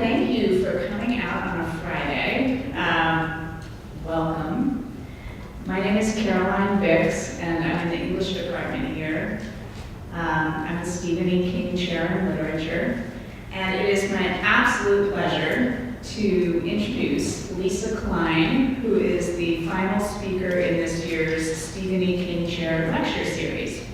Thank you for coming out on a Friday. Welcome. My name is Caroline Bix, and I'm in the English department here. I'm the Stephen E. King Chair in Literature, and it is my absolute pleasure to introduce Lisa Klein, who is the final speaker in this year's Stephen E. King Chair Lecture Series.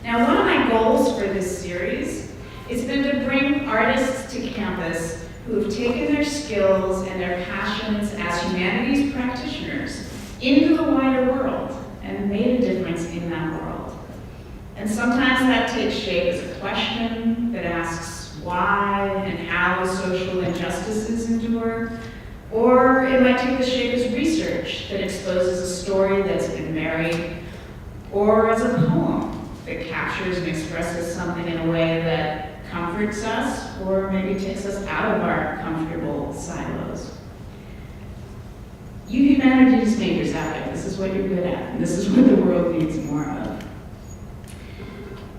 Now, one of my goals for this series has been to bring artists to campus who have taken their skills and their passions as humanities practitioners into the wider world and made a difference in that world. And sometimes that takes shape as a question that asks why and how social injustices endure, or it might take the shape as research that exposes a story that's been buried, or as a poem that captures and expresses something in a way that comforts us, or maybe takes us out of our comfortable silos. You humanities majors out there, this is what you're good at, and this is what the world needs more of.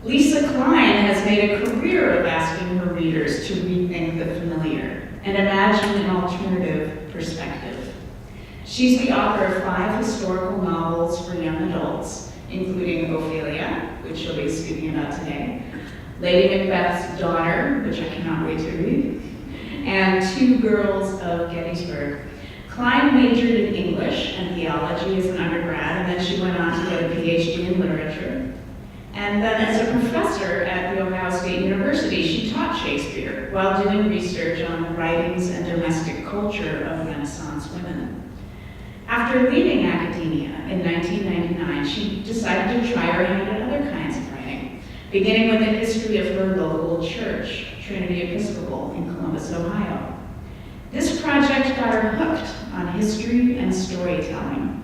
Lisa Klein has made a career of asking her readers to rethink the familiar and imagine an alternative perspective. She's the author of 5 historical novels for young adults, including Ophelia, which she'll be speaking about today, Lady Macbeth's Daughter, which I cannot wait to read, and 2 Girls of Gettysburg. Klein majored in English and theology as an undergrad, and then she went on to get a PhD in literature. And then as a professor at The Ohio State University, she taught Shakespeare while doing research on the writings and domestic culture of Renaissance women. After leaving academia in 1999, she decided to try her hand at other kinds of writing, beginning with the history of her local church, Trinity Episcopal in Columbus, Ohio. This project got her hooked on history and storytelling.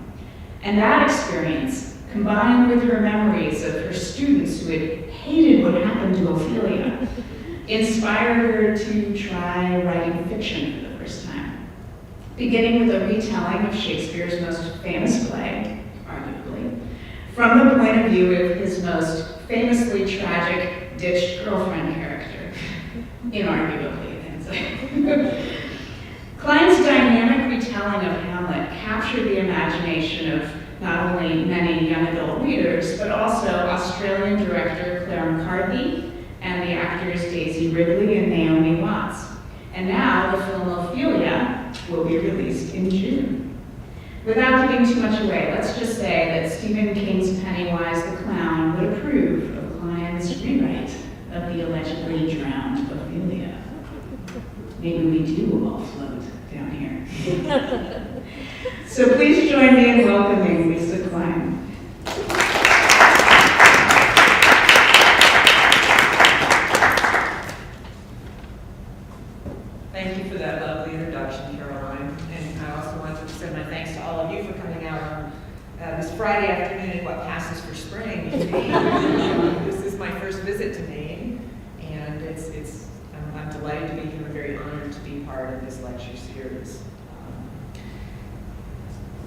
And that experience, combined with her memories of her students who had hated what happened to Ophelia, inspired her to try writing fiction for the first time, beginning with a retelling of Shakespeare's most famous play, arguably, from the point of view of his most famously tragic ditched girlfriend character, inarguably, I can say. Klein's dynamic retelling of Hamlet captured the imagination of not only many young adult readers, but also Australian director Claire McCarthy and the actors Daisy Ridley and Naomi Watts. And now the film Ophelia will be released in June. Without giving too much away, let's just say that Stephen King's Pennywise the Clown would approve of Klein's rewrite of the allegedly drowned Ophelia. Maybe we do all float down here. So please join me in welcoming Lisa Klein. Thank you for that lovely introduction, Caroline. And I also want to extend my thanks to all of you for coming out on this Friday afternoon in what passes for spring in Maine. This is my first visit to Maine, and I'm delighted to be here and very honored to be part of this lecture series.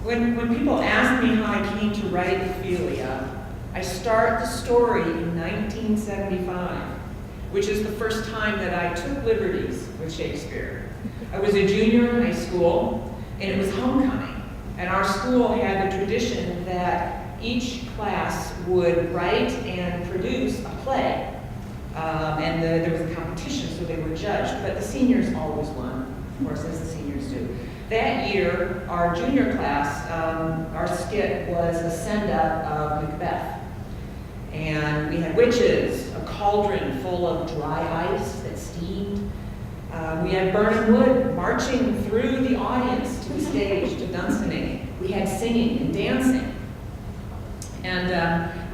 When people ask me how I came to write Ophelia, I start the story in 1975, which is the first time that I took liberties with Shakespeare. I was a junior in high school, and it was homecoming. And our school had the tradition that each class would write and produce a play. And there was a competition, so they were judged. But the seniors always won, of course, as the seniors do. That year, our junior class, our skit was a send-up of Macbeth. And we had witches, a cauldron full of dry ice that steamed. We had burning wood marching through the audience to the stage to Dunsinane. We had singing and dancing. And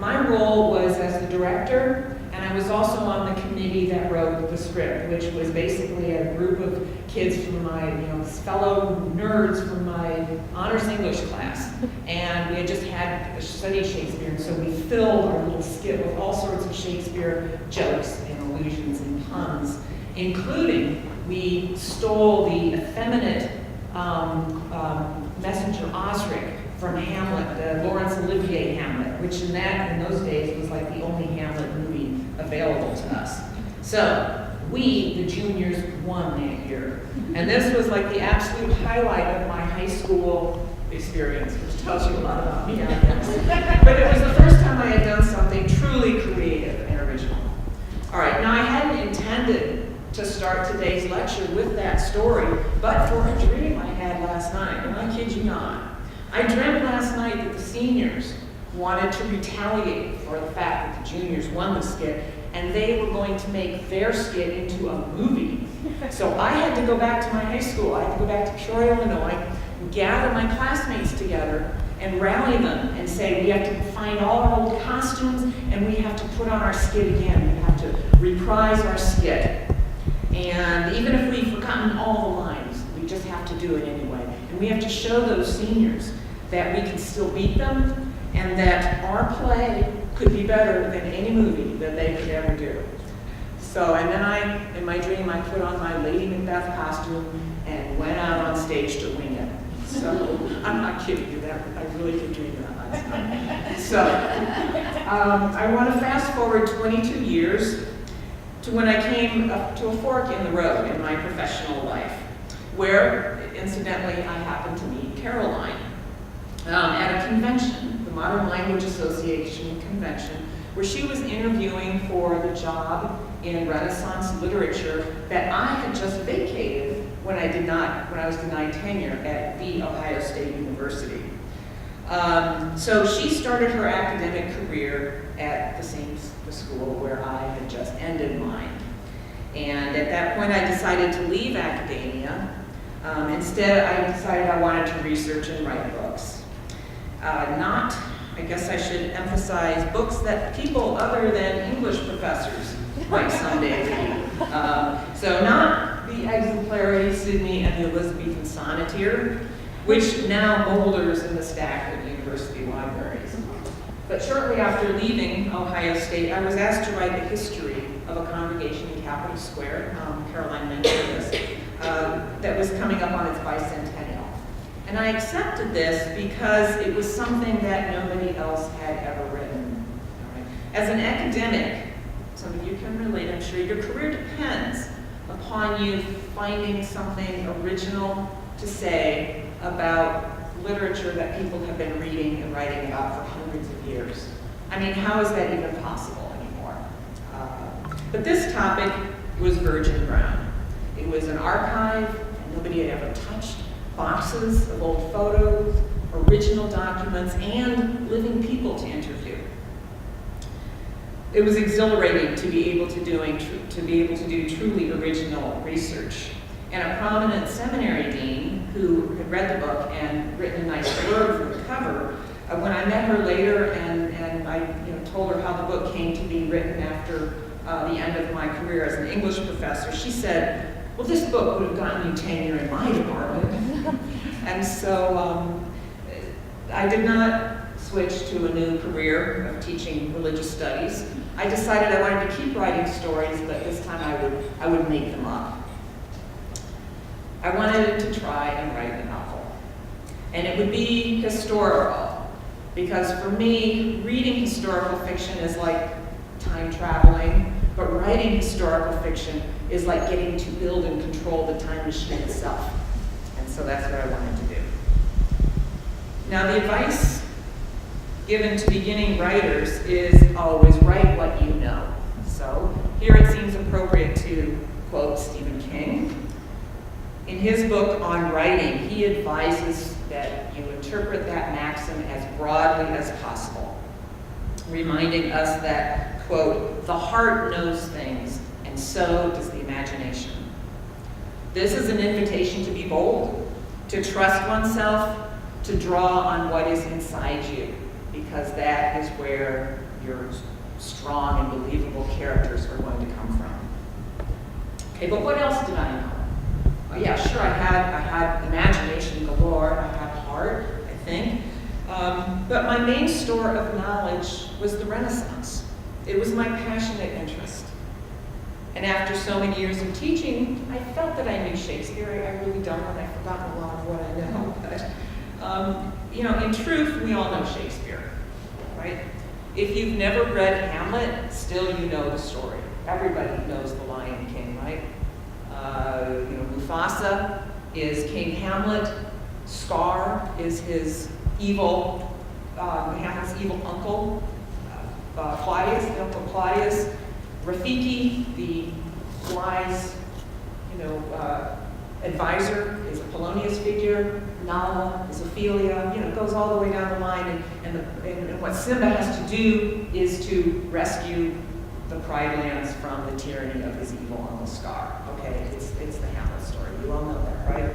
my role was as the director, and I was also on the committee that wrote the script, which was basically a group of kids from my, fellow nerds from my honors English class. And we had just studied Shakespeare, and so we filled our little skit with all sorts of Shakespeare jokes and allusions and puns, including we stole the effeminate messenger Osric from Hamlet, the Laurence Olivier Hamlet, which in those days was like the only Hamlet movie available to us. So we, the juniors, won that year. And this was like the absolute highlight of my high school experience, which tells you a lot about me, I guess. But it was the first time I had done something truly creative and original. All right, now I hadn't intended to start today's lecture with that story, but for a dream I had last night, and I kid you not. I dreamt last night that the seniors wanted to retaliate for the fact that the juniors won the skit, and they were going to make their skit into a movie. So I had to go back to my high school. I had to go back to Peoria, Illinois, gather my classmates together and rally them and say, we have to find all our old costumes and we have to put on our skit again. We have to reprise our skit. And even if we've forgotten all the lines, we just have to do it anyway. And we have to show those seniors that we can still beat them and that our play could be better than any movie that they could ever do. So, and then in my dream, I put on my Lady Macbeth costume and went out on stage to wing it. So, I'm not kidding you, I really did dream that last night. So, I want to fast forward 22 years to when I came up to a fork in the road in my professional life, where, incidentally, I happened to meet Caroline at a convention, the Modern Language Association convention, where she was interviewing for the job in Renaissance literature that I had just vacated when I was denied tenure at the Ohio State University. So she started her academic career at the school where I had just ended mine. And at that point I decided to leave academia. Instead I decided I wanted to research and write books. I guess I should emphasize books that people other than English professors might someday read. So not the exemplary Sidney and the Elizabethan sonneteer, which now boulders in the stack of university libraries. But shortly after leaving Ohio State, I was asked to write the history of a congregation in Capitol Square, Caroline mentioned this, that was coming up on its bicentennial. And I accepted this because it was something that nobody else had ever written. Right? As an academic, some of you can relate, I'm sure, your career depends upon you finding something original to say about literature that people have been reading and writing about for hundreds of years. I mean, how is that even possible anymore? But this topic was virgin ground. It was an archive and nobody had ever touched. Boxes of old photos, original documents, and living people to interview. It was exhilarating to be able to do truly original research. And a prominent seminary dean who had read the book and written a nice blurb for the cover, when I met her later and I told her how the book came to be written after the end of my career as an English professor, she said, well, this book would have gotten you tenure in my department. And so I did not switch to a new career of teaching religious studies. I decided I wanted to keep writing stories, but this time I would make them up. I wanted to try and write a novel. And it would be historical, because for me, reading historical fiction is like time traveling, but writing historical fiction is like getting to build and control the time machine itself. And so that's what I wanted to do. Now, the advice given to beginning writers is always write what you know. So here it seems appropriate to quote Stephen King. In his book on writing, he advises that you interpret that maxim as broadly as possible, reminding us that, quote, the heart knows things, and so does the imagination. This is an invitation to be bold, to trust oneself, to draw on what is inside you, because that is where your strong and believable characters are going to come from. Okay, but what else did I know? Oh, yeah, sure, I had imagination galore, I had heart, I think. But my main store of knowledge was the Renaissance. It was my passionate interest. And after so many years of teaching, I felt that I knew Shakespeare. I really don't, and I've forgotten a lot of what I know. But, in truth, we all know Shakespeare, right? If you've never read Hamlet, still you know the story. everybody knows the Lion King, right? Mufasa is King Hamlet. Scar is his evil, Hamlet's evil uncle, Claudius, the Uncle Claudius. Rafiki, the wise, advisor, is a Polonius figure. Nala is Ophelia. It goes all the way down the line. And what Simba has to do is to rescue the Pride Lands from the tyranny of his evil uncle Scar. Okay, it's the Hamlet story. You all know that, right?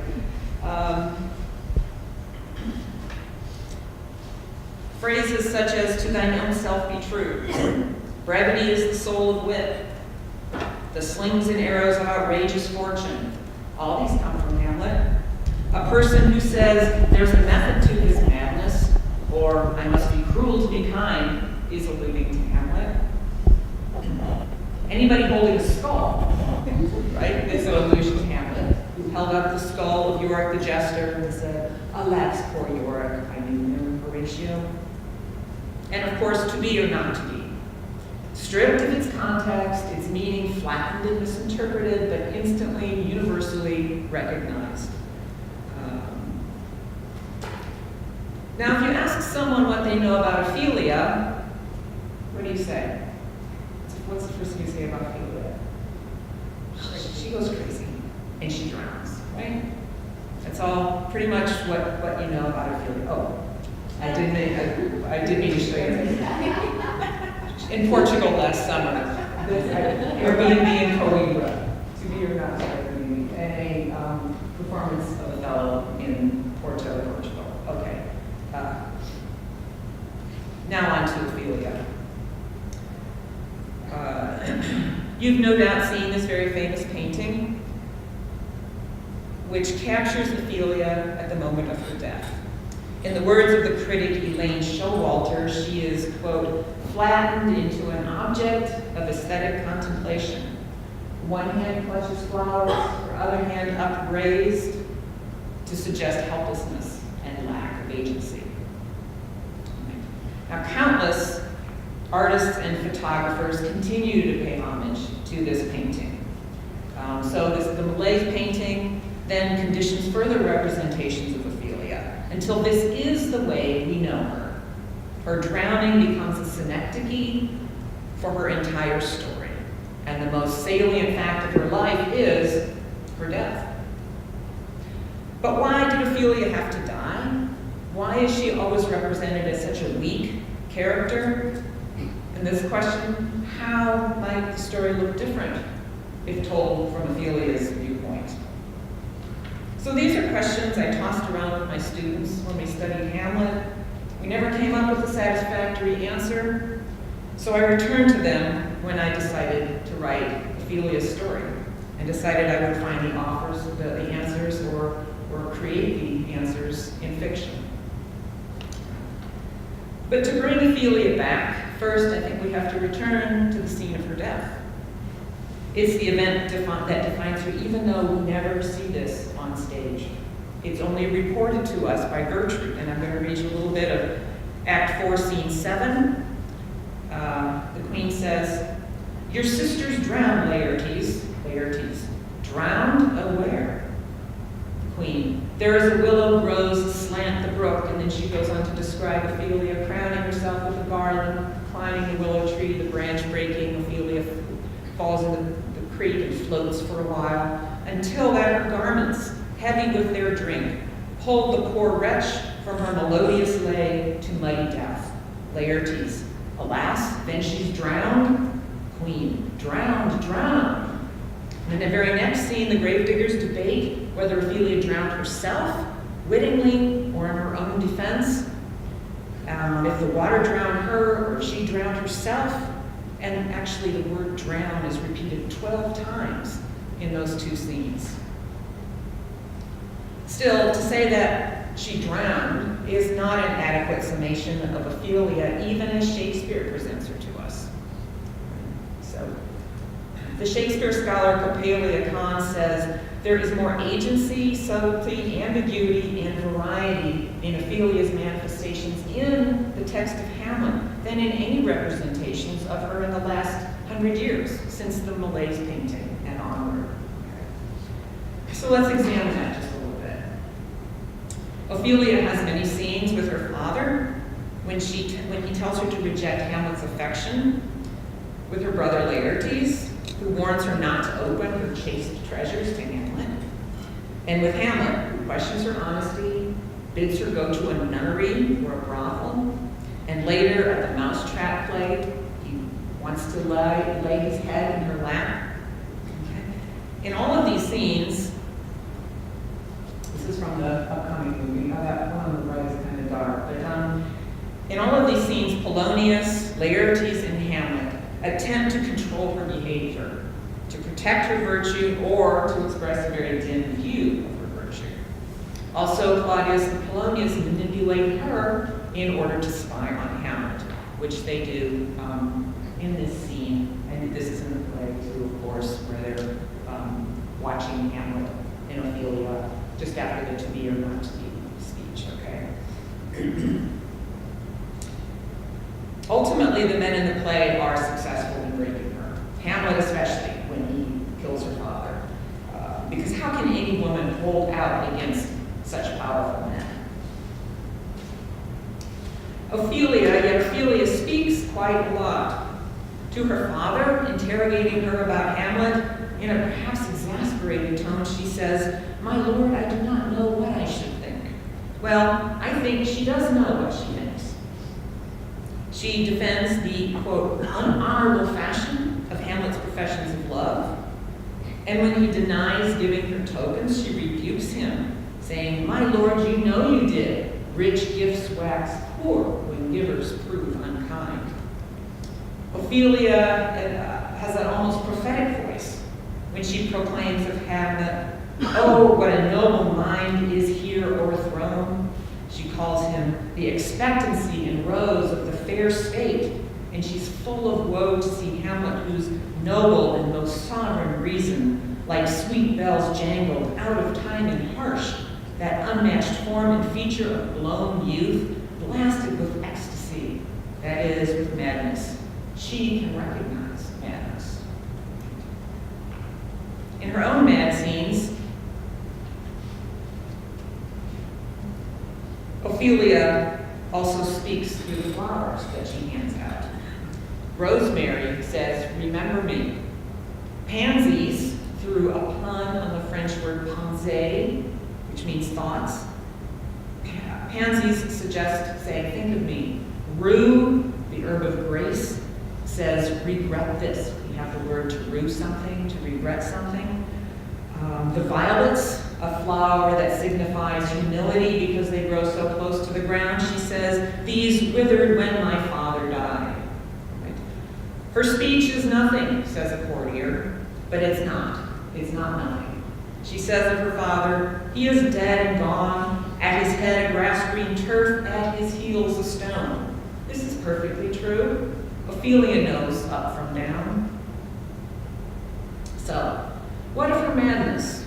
Phrases such as "to thine own self be true," "brevity is the soul of wit," "the slings and arrows of outrageous fortune," all these come from Hamlet. A person who says there's a method to his madness, or "I must be cruel to be kind," is alluding to Hamlet. Anybody holding a skull, right, is an allusion to Hamlet, who held up the skull of Yorick the jester and said, "Alas, poor Yorick, I knew him, Horatio." And of course, "to be or not to be." Stripped of its context, its meaning flattened and misinterpreted, but instantly, universally recognized. Now, if you ask someone what they know about Ophelia, what do you say? What's the first thing you say about Ophelia? She goes crazy and she drowns, right? That's all pretty much what you know about Ophelia. Oh, I did mean to show you. In Portugal last summer, Airbnb in Coimbra, to be or not to be, and a performance of Othello in Porto, Portugal. Okay. Now on to Ophelia. You've no doubt seen this very famous painting, which captures Ophelia at the moment of her death. In the words of the critic Elaine Showalter, she is, quote, "flattened into an object of aesthetic contemplation. One hand clutches flowers, her other hand upraised to suggest helplessness and lack of agency." Now, countless artists and photographers continue to pay homage to this painting. The Malaise painting then conditions further representations of Ophelia until this is the way we know her. Her drowning becomes a synecdoche for her entire story, and the most salient fact of her life is her death. But why did Ophelia have to die? Why is she always represented as such a weak character? And this question, how might the story look different if told from Ophelia's viewpoint? So these are questions I tossed around with my students when we studied Hamlet. We never came up with a satisfactory answer, so I returned to them when I decided to write Ophelia's story and decided I would find the answers or create the answers in fiction. But to bring Ophelia back, first I think we have to return to the scene of her death. It's the event that defines her, even though we never see this on stage. It's only reported to us by Gertrude, and I'm going to read you a little bit of Act 4, Scene 7. The Queen says, "Your sisters drowned, Laertes." Laertes. "Drowned? Oh, where?" Queen. "There is a willow grows aslant the brook," and then she goes on to describe Ophelia crowning herself with a garland, climbing the willow tree, the branch breaking. Ophelia falls in the creek and floats for a while, until that her garments, heavy with their drink, pulled the poor wretch from her melodious lay to muddy death. Laertes. "Alas, then she's drowned?" Queen. "Drowned, drowned." And in the very next scene, the gravediggers debate whether Ophelia drowned herself, wittingly, or in her own defense. If the water drowned her, or if she drowned herself. And actually, the word drown is repeated 12 times in those two scenes. Still, to say that she drowned is not an adequate summation of Ophelia, even as Shakespeare presents her to us. So, the Shakespeare scholar Ophelia Kahn says, there is more agency, subtlety, ambiguity, and variety in Ophelia's manifestations in the text of Hamlet than in any representations of her in the last 100 years since the Malaise painting and onward. Okay. So let's examine that just a little bit. Ophelia has many scenes with her father when he tells her to reject Hamlet's affection, with her brother Laertes, who warns her not to open her chaste treasures to Hamlet, and with Hamlet, who questions her honesty, bids her go to a nunnery or a brothel, and later at the mousetrap play, he wants to lay his head in her lap. Okay. In all of these scenes, this is from the upcoming movie. That one on the right is kind of dark, but in all of these scenes, Polonius, Laertes, and Hamlet attempt to control her behavior, to protect her virtue, or to express a very dim view of her virtue. Also, Claudius and Polonius manipulate her in order to spy on Hamlet, which they do in this scene, and this is in the play too, of course, where they're watching Hamlet and Ophelia just after the to be or not to be speech, okay? Ultimately, the men in the play are successful in breaking her. Hamlet especially, when he kills her father. Because how can any woman hold out against such powerful men? Ophelia speaks quite a lot to her father, interrogating her about Hamlet. In a perhaps exasperated tone, she says, "My lord, I do not know what I should think." Well, I think she does know what she thinks. She defends the, quote, unhonorable fashion of Hamlet's professions of love. And when he denies giving her tokens, she rebukes him, saying, "My lord, you know you did. Rich gifts wax poor when givers prove unkind." Ophelia has an almost prophetic voice when she proclaims of Hamlet, "Oh, what a noble mind is here o'erthrown." She calls him the expectancy and rose of the fair state, and she's full of woe to see Hamlet, whose noble and most sovereign reason, like sweet bells jangled, out of time and harsh, that unmatched form and feature of blown youth, blasted with ecstasy, that is, with madness. She can recognize madness. In her own mad scenes, Ophelia also speaks through the flowers that she hands out. Rosemary says, "Remember me." Pansies, through a pun on the French word pensée, which means thoughts. Pansies suggest saying, "Think of me." Rue, the herb of grace, says, "Regret this." We have the word to rue something, to regret something. The violets, a flower that signifies humility because they grow so close to the ground, she says, "These withered when my father died." Right? Her speech is nothing, says a courtier, but it's not. It's not nothing. She says of her father, "He is dead and gone, at his head a grass-green turf, at his heels a stone." This is perfectly true. Ophelia knows up from down. So, what if her madness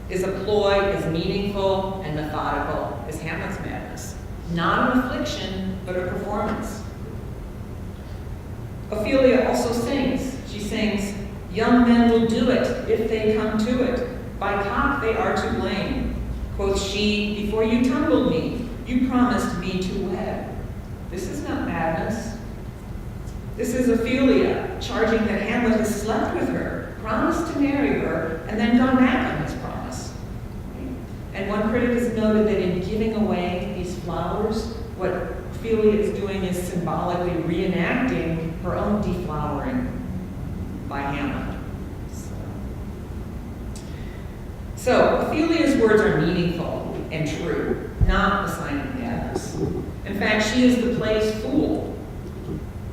is a ploy as meaningful and methodical as Hamlet's madness? Not an affliction, but a performance. Ophelia also sings. She sings, "Young men will do it if they come to it. By cock they are to blame. Quoth she, before you tumbled me, you promised me to wed." This is not madness. This is Ophelia charging that Hamlet has slept with her, promised to marry her, and then gone back on his promise. And one critic has noted that in giving away these flowers, what Ophelia is doing is symbolically reenacting her own deflowering by Hamlet. So Ophelia's words are meaningful and true, not a sign of madness. In fact, she is the play's fool.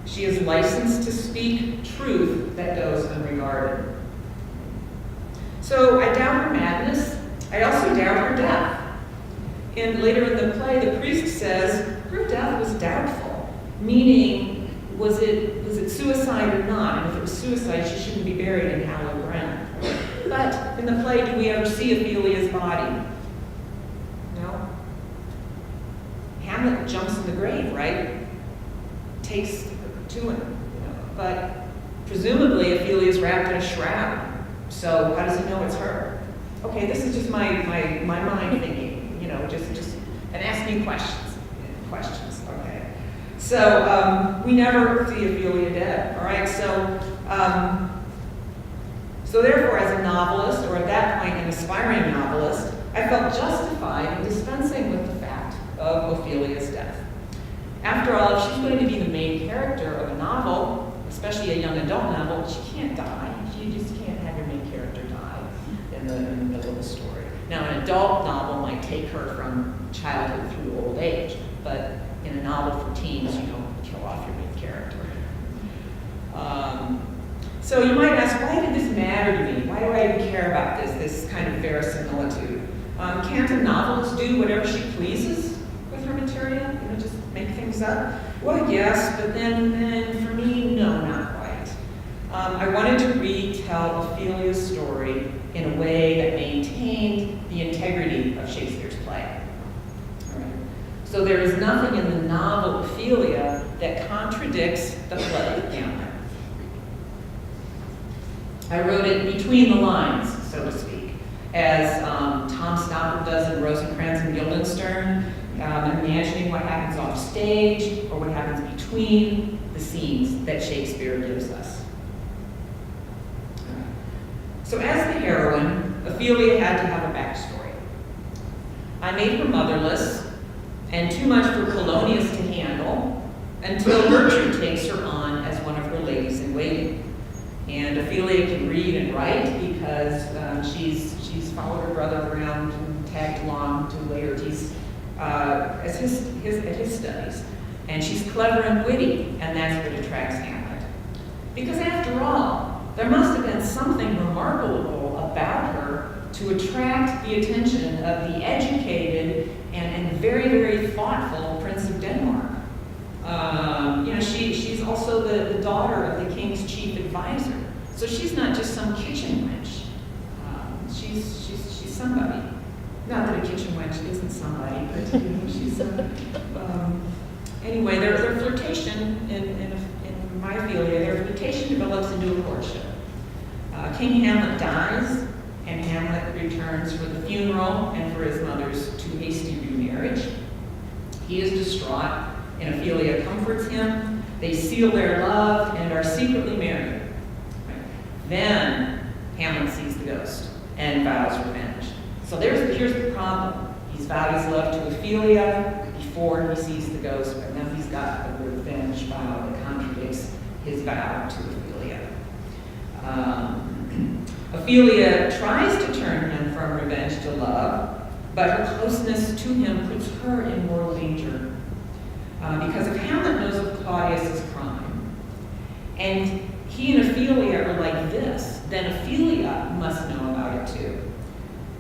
She is licensed to speak truth that goes unregarded. So I doubt her madness. I also doubt her death. And later in the play, the priest says her death was doubtful, meaning was it suicide or not? And if it was suicide, she shouldn't be buried in hallowed ground. But in the play, do we ever see Ophelia's body? No. Hamlet jumps in the grave, right? Takes her to him. But Presumably, Ophelia's wrapped in a shroud. So how does he know it's her? Okay, this is just my mind thinking, just and asking questions. Okay. So we never see Ophelia dead. All right. So therefore, as a novelist, or at that point an aspiring novelist, I felt justified in dispensing with the fact of Ophelia's death. After all, if she's going to be the main character of a novel, especially a young adult novel, she can't die. You just can't have your main character die in the middle of the story. Now, an adult novel might take her from childhood through old age, but in a novel for teens, you don't kill off your main character. So you might ask, why did this matter to me? Why do I even care about this kind of verisimilitude? Can't a novelist do whatever she pleases with her material? Just make things up? Well, yes, but then for me, no, not quite. I wanted to retell Ophelia's story in a way that maintained the integrity of Shakespeare's play. All right. So there is nothing in the novel Ophelia that contradicts the play Hamlet. I wrote it between the lines, so to speak, as Tom Stoppard does in Rosencrantz and Guildenstern, imagining what happens off stage or what happens between the scenes that Shakespeare gives us. So as the heroine, Ophelia had to have a backstory. I made her motherless and too much for Polonius to handle until Gertrude takes her on as one of her ladies in waiting. And Ophelia can read and write because she's followed her brother around and tagged along to Laertes at his studies. And she's clever and witty, and that's what attracts Hamlet. Because after all, there must have been something remarkable about her to attract the attention of the educated and very, very thoughtful Prince of Denmark. She's also the daughter of the king's chief advisor. So she's not just some kitchen wench. She's somebody. Not that a kitchen wench isn't somebody, but she's anyway. Their flirtation in my Ophelia, their flirtation develops into a courtship. King Hamlet dies, and Hamlet returns for the funeral and for his mother's too hasty remarriage. He is distraught, and Ophelia comforts him. They seal their love and are secretly married. Then Hamlet sees the ghost and vows revenge. So here's the problem. He's vowed his love to Ophelia before he sees the ghost, but now he's got the revenge vow that contradicts his vow to Ophelia. Ophelia tries to turn him from revenge to love, but her closeness to him puts her in mortal danger. Because if Hamlet knows of Claudius's crime, and he and Ophelia are like this, then Ophelia must know about it too.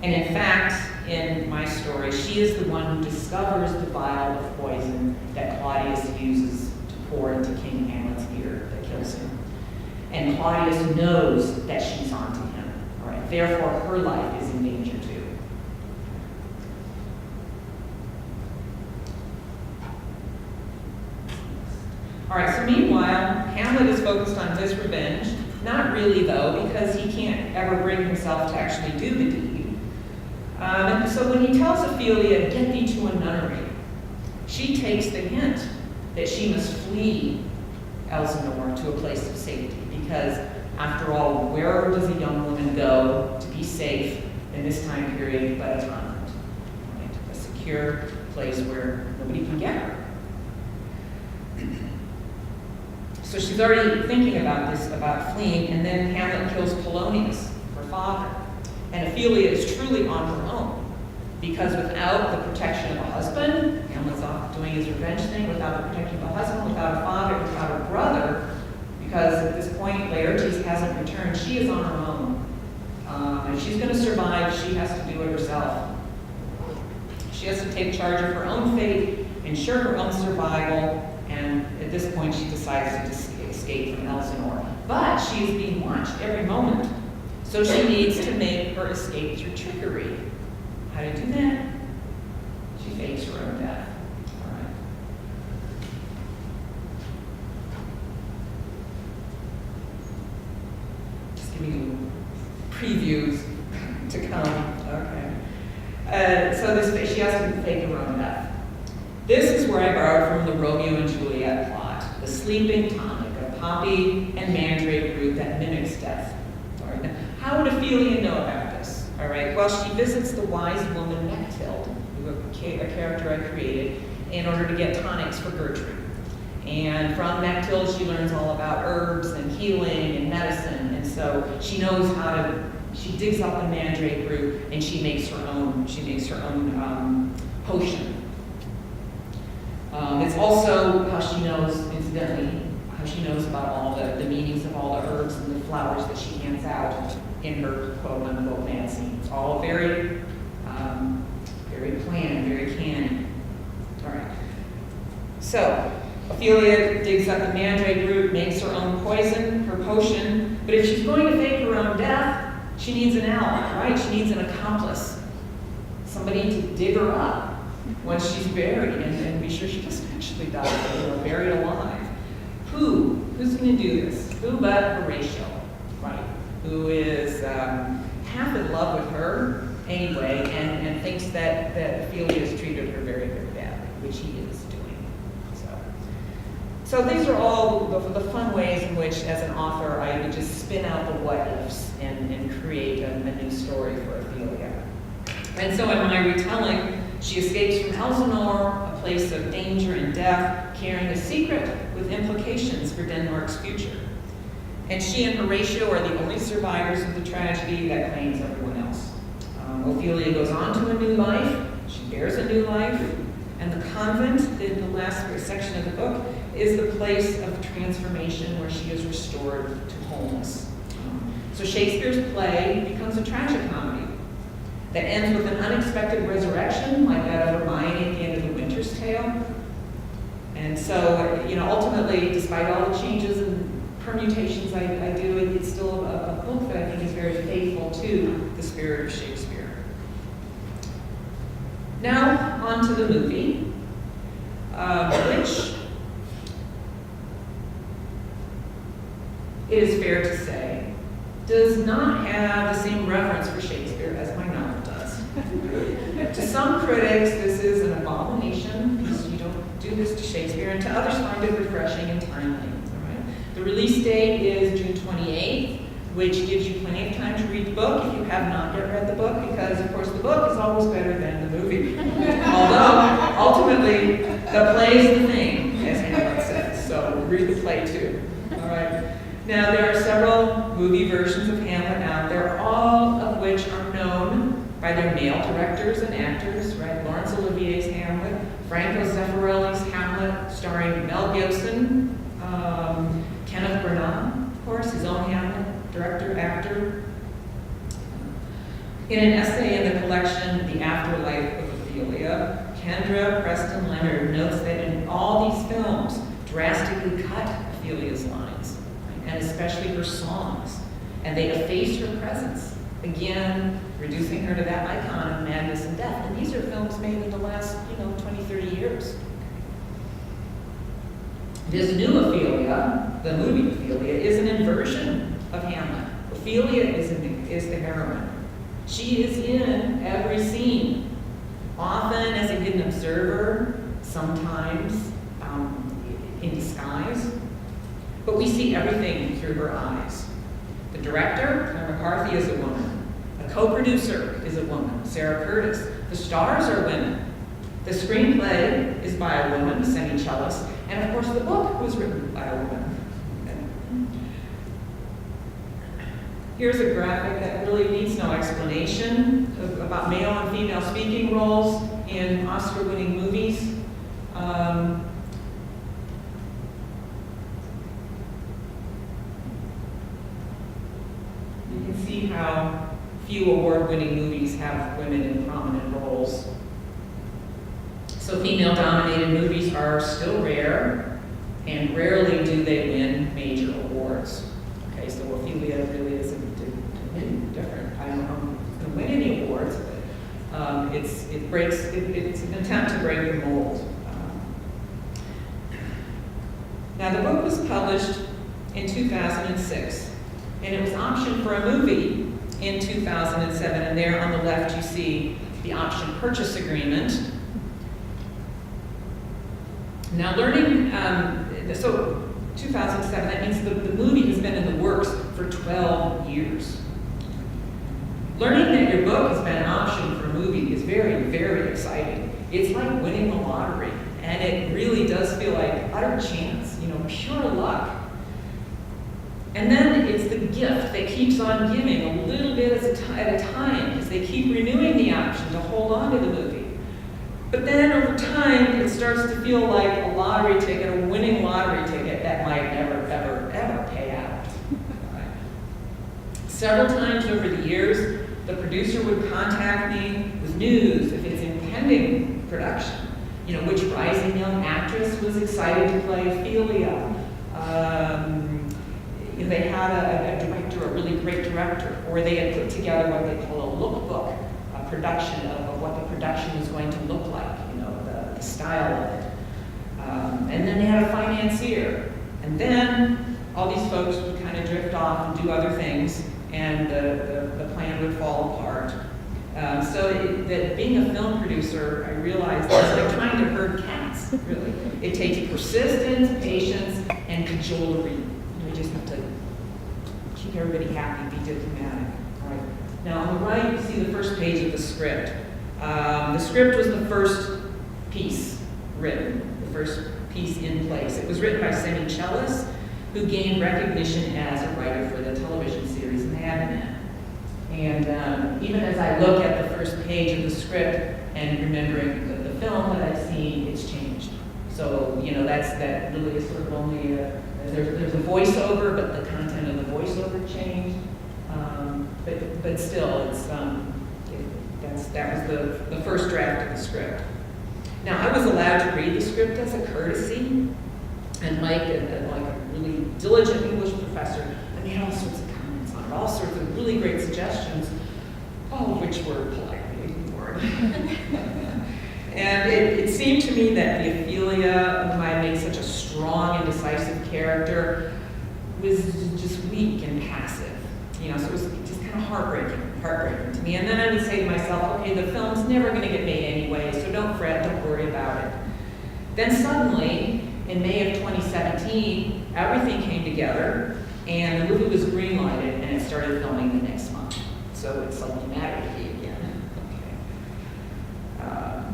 And in fact, in my story, she is the one who discovers the vial of poison that Claudius uses to pour into King Hamlet's ear that kills him. And Claudius knows that she's onto him. All right, therefore, her life is in danger too. All right, so meanwhile, Hamlet is focused on his revenge. Not really, though, because he can't ever bring himself to actually do the deed. And so when he tells Ophelia, "Get thee to a nunnery," she takes the hint that she must flee Elsinore to a place of safety. Because, after all, where does a young woman go to be safe in this time period but a convent? Right? A secure place where nobody can get her. So she's already thinking about this, about fleeing, and then Hamlet kills Polonius, her father. And Ophelia is truly on her own, because without the protection of a husband, Hamlet's off doing his revenge thing, without the protection of a husband, without a father, without a brother, because at this point Laertes hasn't returned, she is on her own. If she's going to survive, she has to do it herself. She has to take charge of her own fate, ensure her own survival, and at this point she decides to escape from Elsinore. But she is being watched every moment. So she needs to make her escape through trickery. How to do that? She fakes her own death. All right. she has to fake her own death. This is where I borrowed from the Romeo and Juliet plot, the sleeping tonic, a poppy and mandrake root that mimics death. All right. Now, how would Ophelia know about this? All right. Well, she visits the wise woman Macbeth, a character I created, in order to get tonics for Gertrude. And from Macbeth, she learns all about herbs and healing and medicine, and so she knows how to. She digs up the mandrake root and she makes her own. Potion. It's also how she knows, incidentally, how she knows about all the meanings of all the herbs and the flowers that she hands out in her quote-unquote mad scene. It's all very, very planned, very canny. All right. So, Ophelia digs up the mandrake root, makes her own poison, her potion, but if she's going to fake her own death, she needs an ally, right? She needs an accomplice. Somebody to dig her up once she's buried and be sure she doesn't actually die, buried alive. Who's going to do this? Who but Horatio, right? Who is half in love with her anyway and thinks that Ophelia has treated her very, very badly, which he is doing. So these are all the fun ways in which, as an author, I would just spin out the what-ifs and create a new story for Ophelia. And so in my retelling, she escapes from Elsinore, a place of danger and death, carrying a secret with implications for Denmark's future. And she and Horatio are the only survivors of the tragedy that claims everyone else. Ophelia goes on to a new life, she bears a new life, and the convent, in the last section of the book, is the place of transformation where she is restored to wholeness. So Shakespeare's play becomes a tragicomedy that ends with an unexpected resurrection, like that of Hermione at the end of The Winter's Tale. And so, ultimately, despite all the changes and permutations I do, it's still a book that I think is very faithful to the spirit of Shakespeare. Now, on to the movie, which it is fair to say does not have the same reverence for Shakespeare as my novel does. To some critics, this is an abomination because you don't do this to Shakespeare, and to others find it refreshing and timely. All right? The release date is June 28th, which gives you plenty of time to read the book if you have not yet read the book, because, of course, the book is always better than the movie. Although, ultimately, the play is the thing, as Hamlet says, so read the play too. All right. Now, there are several movie versions of Hamlet out there, all of which are known by their male directors and actors, right? Laurence Olivier's Hamlet, Franco Zeffirelli's Hamlet, starring Mel Gibson, Kenneth Branagh, of course, his own Hamlet, director, actor. In an essay in the collection, The Afterlife of Ophelia, Kendra Preston Leonard notes that in all these films, drastically cut Ophelia's lines, and especially her songs, and they efface her presence, again, reducing her to that icon of madness and death. And these are films made in the last, 20, 30 years. This new Ophelia, the movie Ophelia, is an inversion of Hamlet. Ophelia is the heroine. She is in every scene, often as a hidden observer, sometimes in disguise. But we see everything through her eyes. The director, Claire McCarthy, is a woman. A co-producer is a woman, Sarah Curtis. The stars are women. The screenplay is by a woman, a semi-cellist, and of course the book was written by a woman. Here's a graphic that really needs no explanation about male and female speaking roles in Oscar-winning movies. You can see how few award-winning movies have women in prominent roles. So female-dominated movies are still rare, and rarely do they win major awards. Okay, so Ophelia really isn't different. I don't know if it's going to win any awards, but it's an attempt to break the mold. Now, the book was published in 2006, and it was optioned for a movie in 2007, and there on the left you see the option purchase agreement. Now learning, so 2007, that means the movie has been in the works for 12 years. Learning that your book has been an option for a movie is very, very exciting. It's like winning the lottery, and it really does feel like utter chance, pure luck. And then it's the gift that keeps on giving a little bit at a time as they keep renewing the option to hold on to the movie. But then over time, it starts to feel like a lottery ticket, a winning lottery ticket that might never, ever, ever pay out. Several times over the years, the producer would contact me with news if it's impending production. Which rising young actress was excited to play Ophelia. They had a director, a really great director, or they had put together what they call a lookbook, a production of what the production was going to look like, the style of it. And then they had a financier. And then all these folks would kind of drift off and do other things, and the plan would fall apart. That being a film producer, I realized it's like trying to herd cats, really. It takes persistence, patience, and cajolery. You just have to keep everybody happy, be diplomatic. All right. Now on the right, you see the first page of the script. The script was the first piece written, the first piece in place. It was written by semi-cellists who gained recognition as a writer for the television series Mad Men. And even as I look at the first page of the script and remembering the film that I've seen, it's changed. So, that really is sort of only, there's a voiceover, but the content of the voiceover changed. But still, that was the first draft of the script. Now, I was allowed to read the script as a courtesy, and Mike, like a really diligent English professor, I made all sorts of comments on it, all sorts of really great suggestions, all of which were politely ignored. And it seemed to me that the Ophelia, whom I made such a strong and decisive character, was just weak and passive. So it was just kind of heartbreaking to me. And then I would say to myself, okay, the film's never going to get made anyway, so don't fret, don't worry about it. Then suddenly, in May of 2017, everything came together, and the movie was green-lighted, and it started filming the next month. So it suddenly mattered to me again. Okay.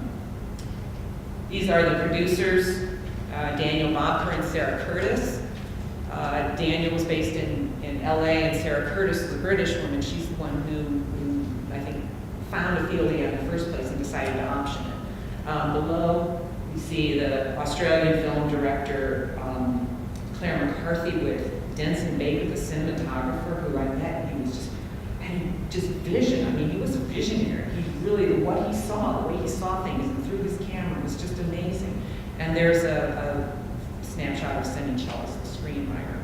These are the producers, Daniel Bobker and Sarah Curtis. Daniel was based in LA, and Sarah Curtis is a British woman. She's the one who I think found Ophelia in the first place and decided to option it. Below, you see the Australian film director, Claire McCarthy, with Denson Baker, the cinematographer, who I met. He was just vision. I mean, he was a visionary. He really, what he saw, the way he saw things and through his camera was just amazing. And there's a snapshot of semi-cellist, the screenwriter.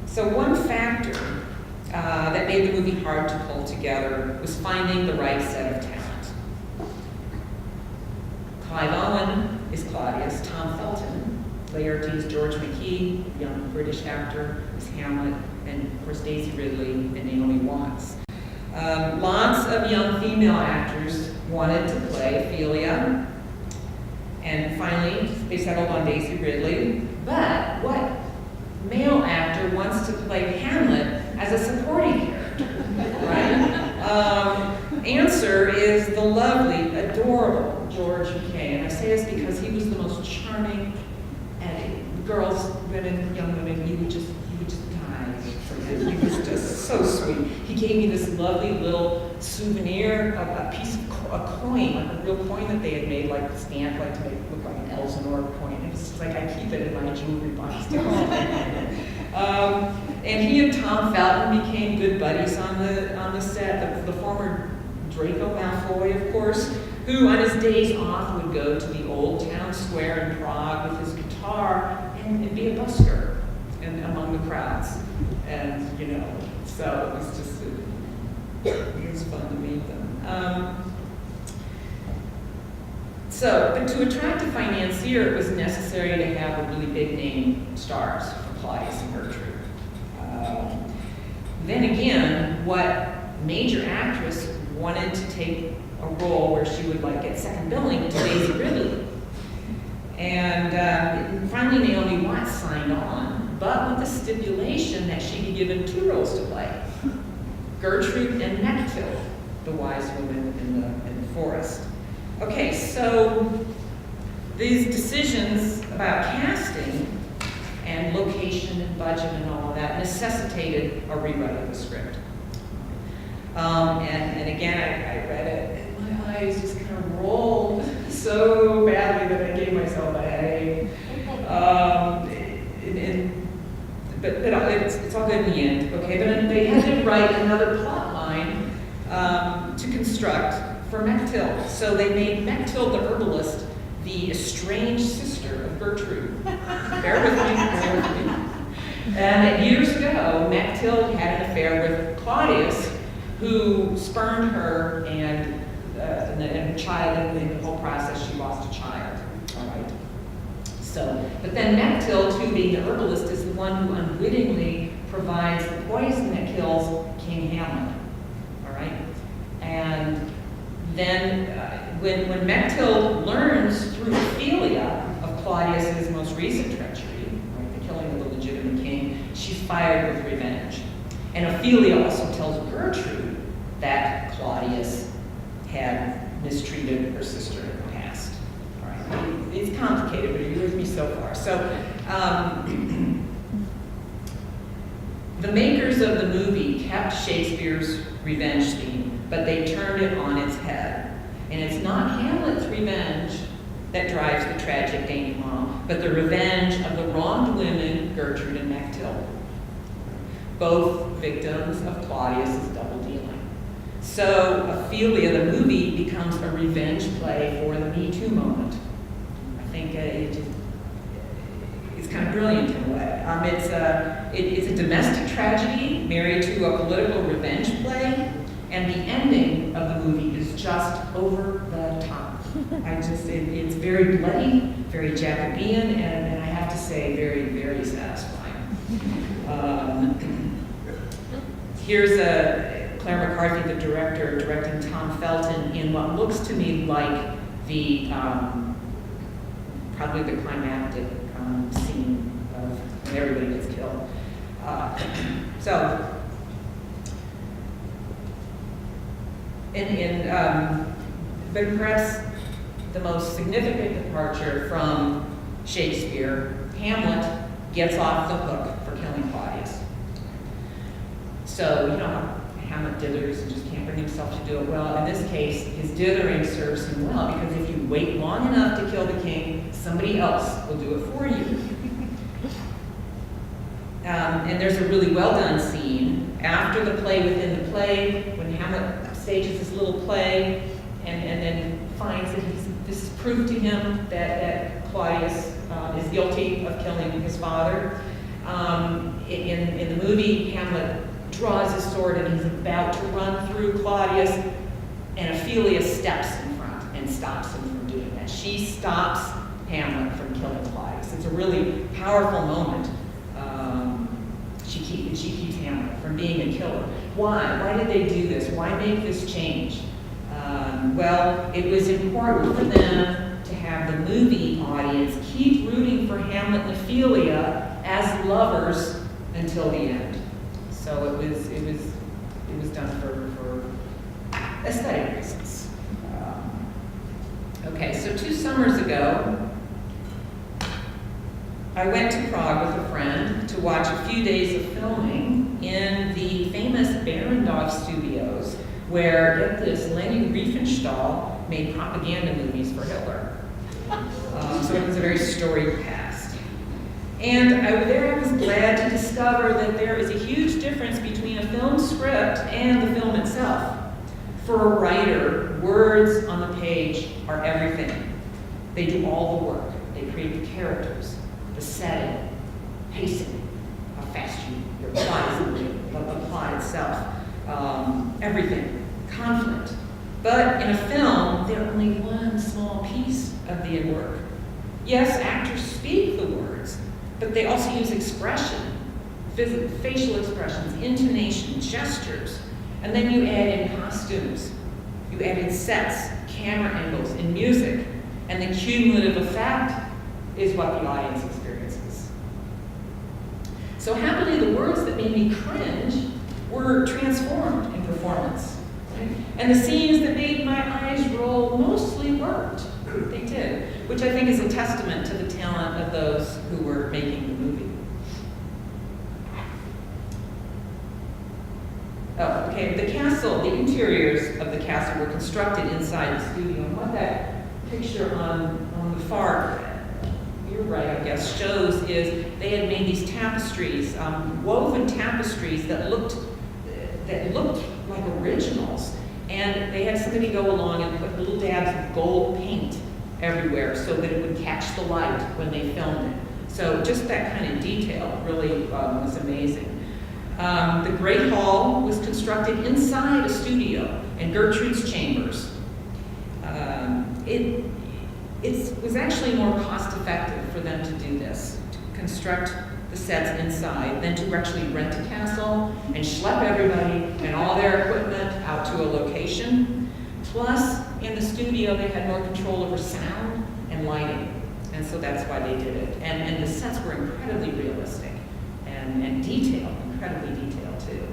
So one factor that made the movie hard to pull together was finding the right set of talent. Clive Owen is Claudius, Tom Felton, Laertes is George McKee, young British actor, is Hamlet, and of course Daisy Ridley and Naomi Watts. Lots of young female actors wanted to play Ophelia, and finally they settled on Daisy Ridley. But what male actor wants to play Hamlet as a supporting character, right? Answer is the lovely, adorable George McKay, and I say this because he was the most charming, and girls, women, young women, you would just die for him. He was just so sweet. He gave me this lovely little souvenir, a piece of a coin, like a real coin that they had made, like stamped, like to make it look like an Elsinore coin. And it's just like I keep it in my jewelry box. And he and Tom Felton became good buddies on the set. The former Draco Malfoy, of course, who on his days off would go to the old town square in Prague with his guitar and be a busker and among the crowds. And so it was just it was fun to meet them. But to attract a financier, it was necessary to have a really big name stars for Claudius and Gertrude. then again, what major actress wanted to take a role where she would like get second billing to Daisy Ridley? And finally Naomi Watts signed on, but with the stipulation that she be given 2 roles to play. Gertrude and Macbeth, the wise woman in the forest. Okay, so these decisions about casting and location and budget and all of that necessitated a rewrite of the script. And again, I read it, and my eyes just kind of rolled so badly that I gave myself a headache. But it's all good in the end, okay? But they had to write another plot line to construct for Macbeth. So they made Macbeth the herbalist the estranged sister of Gertrude. Bear with me. And years ago, Macbeth had an affair with Claudius, who spurned her and a child, and in the whole process, she lost a child. All right. So, but then Macbeth, too, being the herbalist, is the one who unwittingly provides the poison that kills King Hamlet. All right. And then when Macbeth learns through Ophelia of Claudius's most recent treachery, right, the killing of the legitimate king, she's fired with revenge. And Ophelia also tells Gertrude that Claudius had mistreated her sister in the past. All right. It's complicated, but you're with me so far. So the makers of the movie kept Shakespeare's revenge theme, but they turned it on its head. And it's not Hamlet's revenge that drives the tragic denouement, but the revenge of the wronged women, Gertrude and Macbeth, both victims of Claudius's double dealing. So Ophelia, the movie, becomes a revenge play for the Me Too moment. I think it's kind of brilliant in a way. It's a domestic tragedy married to a political revenge play, and the ending of the movie is just over the top. It's very bloody, very Jacobean, and I have to say, very, very satisfying. Here's Claire McCarthy, the director, directing Tom Felton in what looks to me like the probably the climactic scene of when everybody gets killed. But perhaps the most significant departure from Shakespeare, Hamlet gets off the hook for killing Claudius. So, you know how Hamlet dithers and just can't bring himself to do it well. In this case, his dithering serves him well, because if you wait long enough to kill the king, somebody else will do it for you. And there's a really well done scene after the play within the play, when Hamlet stages this little play and then finds that this is proof to him that Claudius is guilty of killing his father. In the movie, Hamlet draws his sword and he's about to run through Claudius, and Ophelia steps in front and stops him from doing that. She stops Hamlet from killing Claudius. It's a really powerful moment. She keeps Hamlet from being a killer. Why? Why did they do this? Why make this change? Well, it was important for them to have the movie audience keep rooting for Hamlet and Ophelia as lovers until the end. So it was done for aesthetic reasons. Okay, so 2 summers ago, I went to Prague with a friend to watch a few days of filming in the famous Barrandov studios, where, get this, Leni Riefenstahl made propaganda movies for Hitler. So it was a very storied past. And I was glad to discover that there is a huge difference between a film script and the film itself. For a writer, words on the page are everything. They do all the work. They create the characters, the setting, pacing, how fast your plot is moving, the plot itself, everything, conflict. But in a film, they're only one small piece of the work. Yes, actors speak the words, but they also use expression, facial expressions, intonation, gestures, and then you add in costumes. You add in sets, camera angles, and music, and the cumulative effect is what the audience experiences. So happily, the words that made me cringe were transformed in performance. Right? And the scenes that made my eyes roll mostly worked. They did, which I think is a testament to the talent of those who were making the movie. Oh, okay, the castle, the interiors of the castle were constructed inside the studio. And what that picture on the far, you're right, I guess, shows is they had made these tapestries, woven tapestries that looked like originals. And they had somebody go along and put little dabs of gold paint everywhere so that it would catch the light when they filmed it. So just that kind of detail really was amazing. The Great Hall was constructed inside a studio in Gertrude's chambers. It was actually more cost-effective for them to do this, to construct the sets inside, than to actually rent a castle and schlep everybody and all their equipment out to a location. Plus, in the studio, they had more control over sound and lighting, and so that's why they did it. And the sets were incredibly realistic and detailed, incredibly detailed too.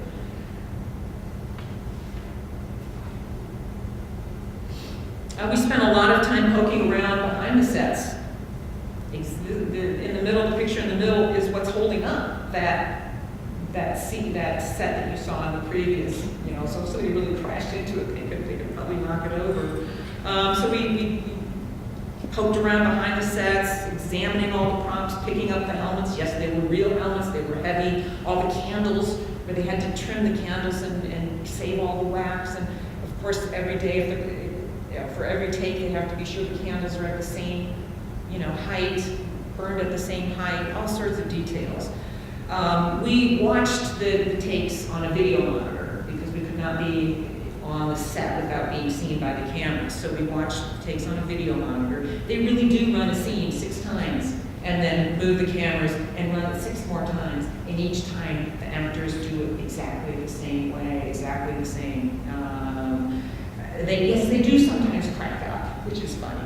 We spent a lot of time poking around behind the sets. In the middle, the picture in the middle is what's holding up that set that you saw in the previous, so if somebody really crashed into it, they could probably knock it over. So we poked around behind the sets, examining all the props, picking up the helmets. Yes, they were real helmets, they were heavy. All the candles, where they had to trim the candles and save all the wax. And of course, every day, for every take, they have to be sure the candles are at the same, height, burned at the same height, all sorts of details. We watched the takes on a video monitor because we could not be on the set without being seen by the cameras. So we watched takes on a video monitor. They really do run a scene 6 times and then move the cameras and run it 6 more times. And each time the actors do it exactly the same way, exactly the same. They do sometimes crack up, which is funny.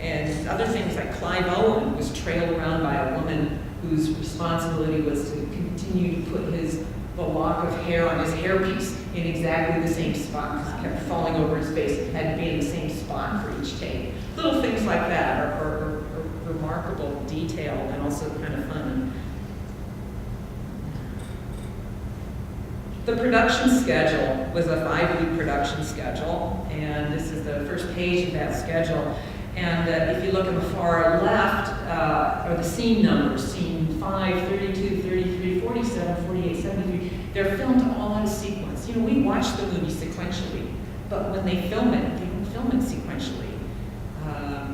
And other things like Clive Owen was trailed around by a woman whose responsibility was to continue to put the lock of hair on his hairpiece in exactly the same spot, because it kept falling over his face. It had to be in the same spot for each take. Little things like that are remarkable detail and also kind of fun. The production schedule was a 5-week production schedule, and this is the first page of that schedule. And if you look at the far left, are the scene numbers, scene 5, 32, 33, 47, 48, 73. They're filmed all in a sequence. We watch the movie sequentially, but when they film it, they don't film it sequentially.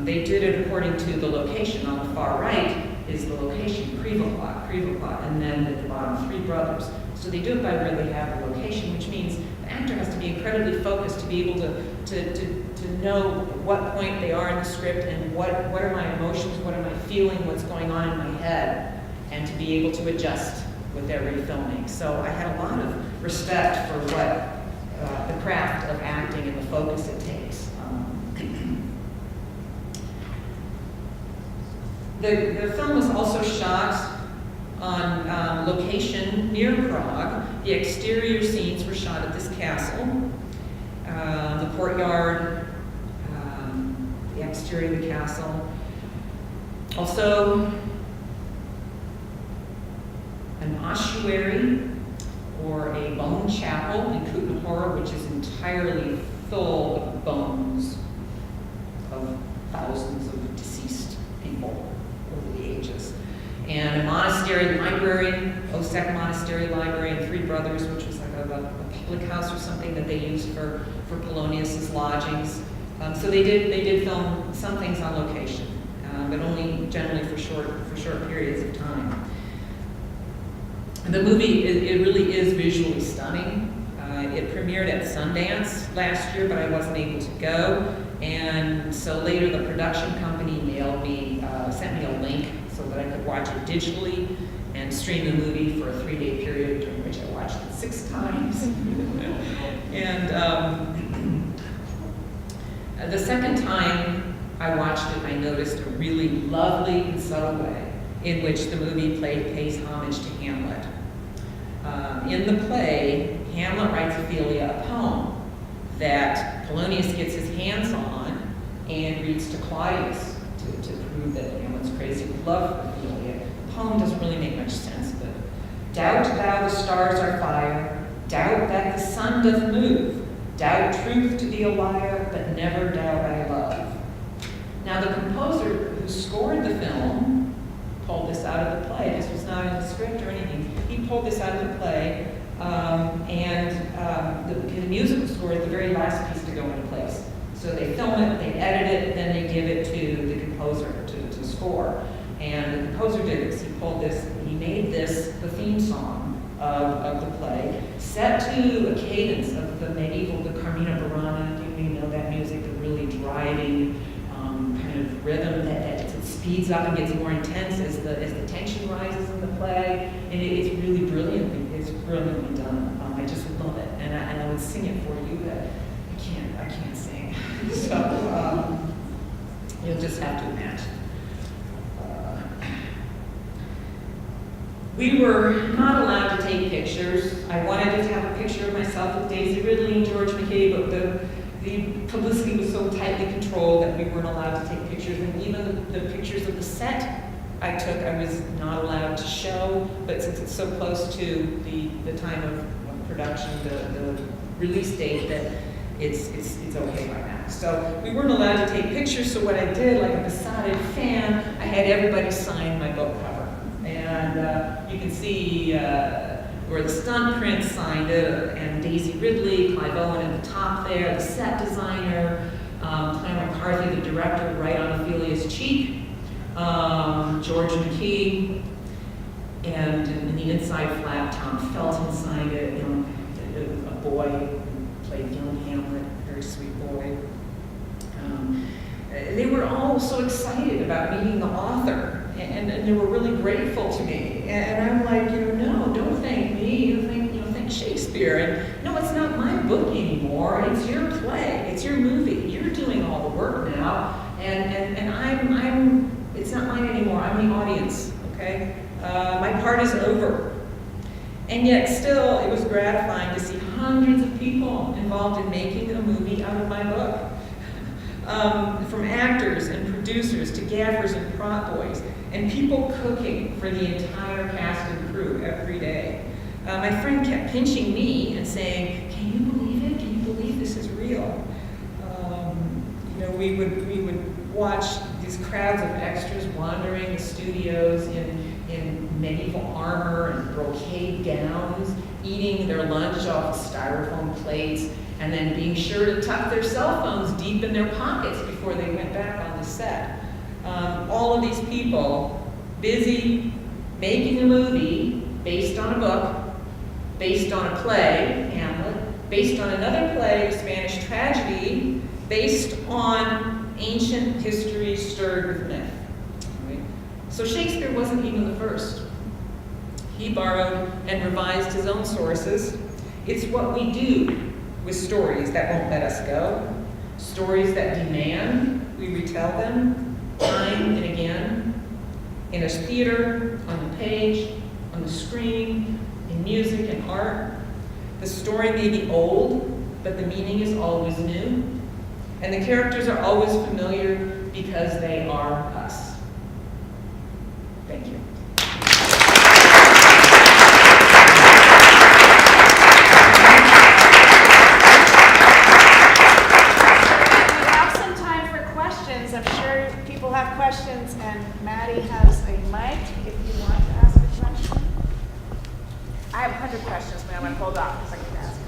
They did it according to the location. On the far right is the location, Privoplat, and then at the bottom, 3 brothers. So they do it by where they have the location, which means the actor has to be incredibly focused to be able to know what point they are in the script and what are my emotions, what am I feeling, what's going on in my head, and to be able to adjust with every filming. So I had a lot of respect for what the craft of acting and the focus it takes. The film was also shot on location near Prague. The exterior scenes were shot at this castle, the courtyard, the exterior of the castle. Also, an ossuary or a bone chapel in Kutna, which is entirely full of bones of thousands of deceased people over the ages. And a monastery library, Osek Monastery Library, and 3 Brothers, which was like a public house or something that they used for Polonius's lodgings. So they did film some things on location, but only generally for short periods of time. And the movie, it really is visually stunning. It premiered at Sundance last year, but I wasn't able to go. And so later the production company sent me a link so that I could watch it digitally. and streamed the movie for a 3-day period during which I watched it 6 times. And the second time I watched it, I noticed a really lovely and subtle way in which the movie pays homage to Hamlet. In the play, Hamlet writes Ophelia a poem that Polonius gets his hands on and reads to Claudius to prove that Hamlet's crazy with love for Ophelia. The poem doesn't really make much sense, but doubt thou the stars are fire, doubt that the sun doth move, doubt truth to be a liar, but never doubt I love. Now the composer who scored the film pulled this out of the play. This was not in the script or anything. He pulled this out of the play, the musical score is the very last piece to go into place. So they film it, they edit it, then they give it to the composer to score. And the composer did this. He pulled this, he made this the theme song of the play, set to a cadence of the medieval, the Carmina Burana. You know that music, the really driving kind of rhythm that speeds up and gets more intense as the tension rises in the play. And it's really brilliantly done. I just love it, and I would sing it for you, but I can't sing. So you'll just have to imagine. We were not allowed to take pictures. I wanted to have a picture of myself with Daisy Ridley and George Cate, but the publicity was so tightly controlled that we weren't allowed to take pictures. And even the pictures of the set I took, I was not allowed to show. But since it's so close to the time of production, the release date, that it's okay right now. So we weren't allowed to take pictures. So what I did, like a besotted fan, I had everybody sign my book cover. And you can see where the stunt prince signed it, and Daisy Ridley, Clive Owen at the top there, the set designer, Clara McCarthy, the director, right on Ophelia's cheek, George McKee, and in the inside flap, Tom Felton signed it, a boy who played young Hamlet, very sweet boy. They were all so excited about meeting the author. And they were really grateful to me. And I'm like, no, don't thank me. Thank Shakespeare. And no, it's not my book anymore. It's your play. It's your movie. You're doing all the work now. And I'm it's not mine anymore. I'm the audience, okay? My part is over. And yet still, it was gratifying to see hundreds of people involved in making a movie out of my book. From actors and producers to gaffers and prop boys, and people cooking for the entire cast and crew every day. My friend kept pinching me and saying, "Can you believe it? Can you believe this is real?" We would watch these crowds of extras wandering the studios in medieval armor and brocade gowns, eating their lunch off styrofoam plates, and then being sure to tuck their cell phones deep in their pockets before they went back on the set. All of these people busy making a movie based on a book, based on a play, Hamlet, based on another play, Spanish tragedy, based on ancient history stirred with myth. Right? So Shakespeare wasn't even the first. He borrowed and revised his own sources. It's what we do with stories that won't let us go, stories that demand we retell them time and again, in a theater, on the page, on the screen, in music and art. The story may be old, but the meaning is always new, and the characters are always familiar because they are us. Thank you. Questions, and Maddie has a mic if you want to ask a question. I have 100 questions, but I'm going to hold off because I can ask.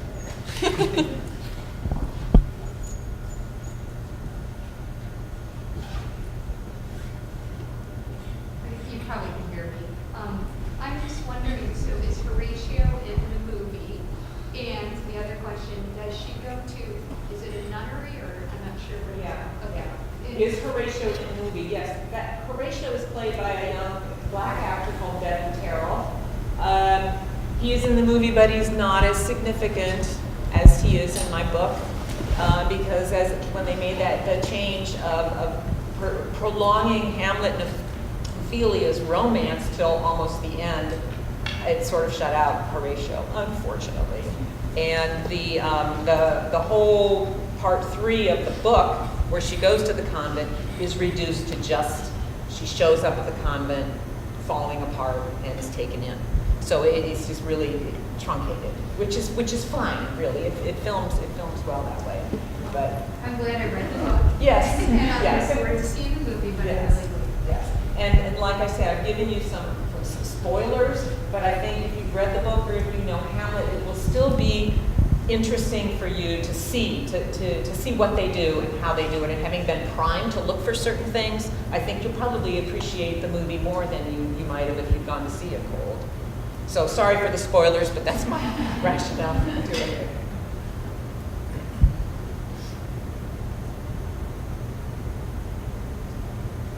You probably can hear me. I'm just wondering, so is Horatio in the movie? And the other question, does she go to, is it a nunnery or I'm not sure where? Yeah. Okay. Is Horatio in the movie? Yes. That Horatio is played by a young black actor called Devin Terrell. He is in the movie, but he's not as significant as he is in my book, because when they made the change of prolonging Hamlet and Ophelia's romance till almost the end, it sort of shut out Horatio, unfortunately. And the whole part 3 of the book, where she goes to the convent, is reduced to just she shows up at the convent, falling apart, and is taken in. So it's just really truncated, which is fine, really. It films well that way. But I'm glad I read the book. yes, And I yes. look forward to seeing the movie, but Yes. I really would. Yes, and like I said, I've given you some spoilers, but I think if you've read the book or if you know Hamlet, it will still be interesting for you to see what they do and how they do it. And having been primed to look for certain things, I think you'll probably appreciate the movie more than you might have if you'd gone to see it cold. So sorry for the spoilers, but that's my rationale for doing it.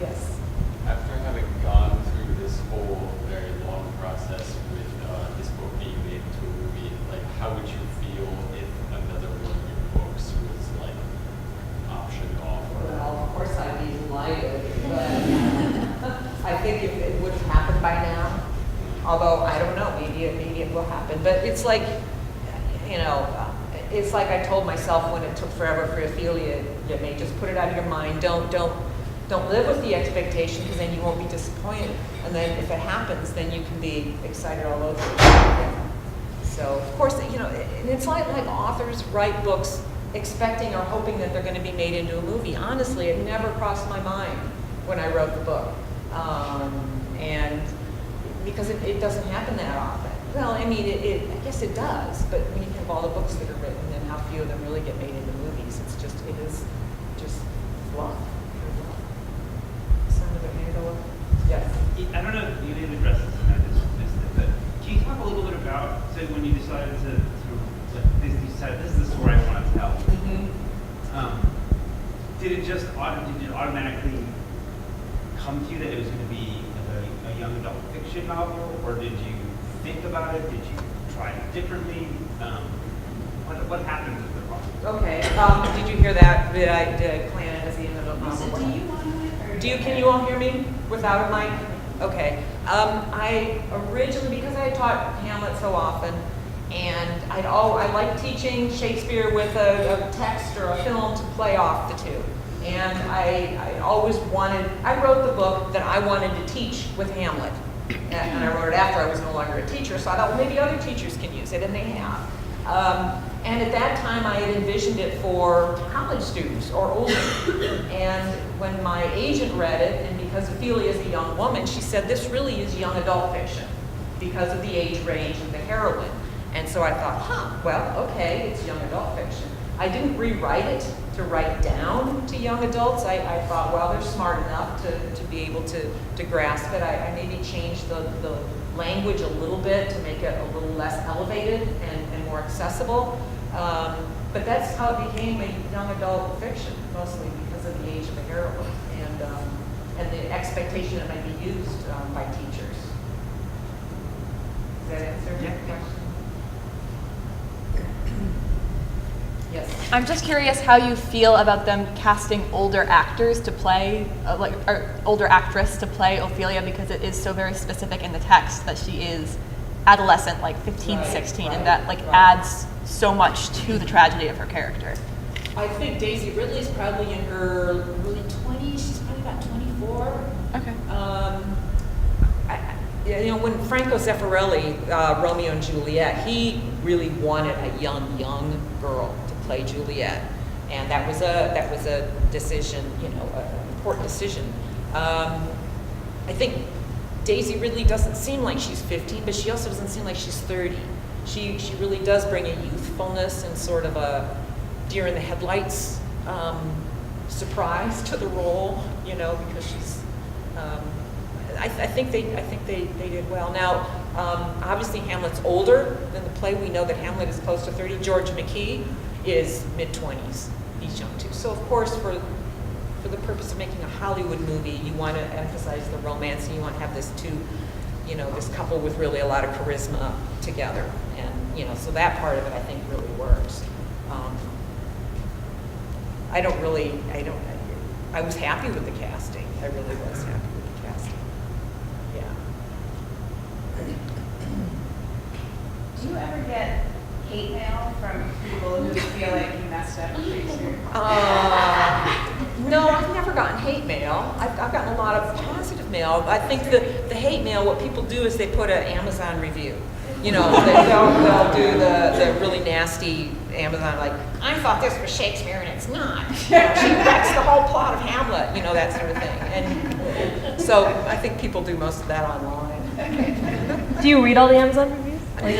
Yes. After having gone through this whole very long process with this book being made into a movie, like how would you feel if another one of your books was like optioned off? Well, of course I'd be delighted, but I think it would have happened by now. Although I don't know, maybe it will happen. But it's like, it's like I told myself when it took forever for Ophelia. You may just put it out of your mind. Don't live with the expectation, because then you won't be disappointed. And then if it happens, then you can be excited all over again. So of course, and it's like authors write books expecting or hoping that they're going to be made into a movie. Honestly, it never crossed my mind when I wrote the book, and because it doesn't happen that often. Well, I mean, I guess it does, but when you have all the books that are written and how few of them really get made into movies, it is just fluff. Yes. I don't know if you didn't address this and I just missed it, but can you talk a little bit about, so when you decided you decided this is the story I want to tell, did it automatically come to you that it was going to be a young adult fiction novel, or did you think about it? Did you try it differently? What happened with the process? Okay. Did you hear that? Did I plan it as the young adult novel? Lisa, do you want to? Can you all hear me without a mic? Okay. I originally, because I had taught Hamlet so often, and I liked teaching Shakespeare with a text or a film to play off the two. And I always I wrote the book that I wanted to teach with Hamlet. And I wrote it after I was no longer a teacher, so I thought, well, maybe other teachers can use it, and they have. And at that time, I had envisioned it for college students or older. And when my agent read it, and because Ophelia is a young woman, she said, this really is young adult fiction because of the age range of the heroine. And so I thought, well, okay, it's young adult fiction. I didn't rewrite it to write down to young adults. I thought, well, they're smart enough to be able to grasp it. I maybe changed the language a little bit to make it a little less elevated and more accessible. But that's how it became a young adult fiction, mostly because of the age of the heroine and the expectation it might be used by teachers. Does that answer your question? Yes. I'm just curious how you feel about them casting older actors to play, or older actress to play Ophelia, because it is so very specific in the text that she is adolescent, like 15, 16, and that adds so much to the tragedy of her character. I think Daisy Ridley's probably in her early 20s. She's probably about 24. Okay. When Franco Zeffirelli, Romeo and Juliet, he really wanted a young girl to play Juliet, and that was a decision, an important decision. I think Daisy Ridley doesn't seem like she's 15, but she also doesn't seem like she's 30. She really does bring a youthfulness and sort of a deer in the headlights surprise to the role, because she's. I think they did well. Now, obviously Hamlet's older than the play. We know that Hamlet is close to 30. George McKee is mid-20s. He's young too. So of course, for the purpose of making a Hollywood movie, you want to emphasize the romance, and you want to have this two you know, this couple with really a lot of charisma together. And, you know, so that part of it I think really works. I was happy with the casting. I really was happy with the casting. Yeah. Do you ever get hate mail from people who feel like you messed up Shakespeare? No, I've never gotten hate mail. I've gotten a lot of positive mail. I think the hate mail, what people do is they put an Amazon review. You know, they'll do the really nasty Amazon, like, I thought this was Shakespeare and it's not. You know, she wrecks the whole plot of Hamlet, you know, that sort of thing. And so I think people do most of that online. Do you read all the Amazon reviews? I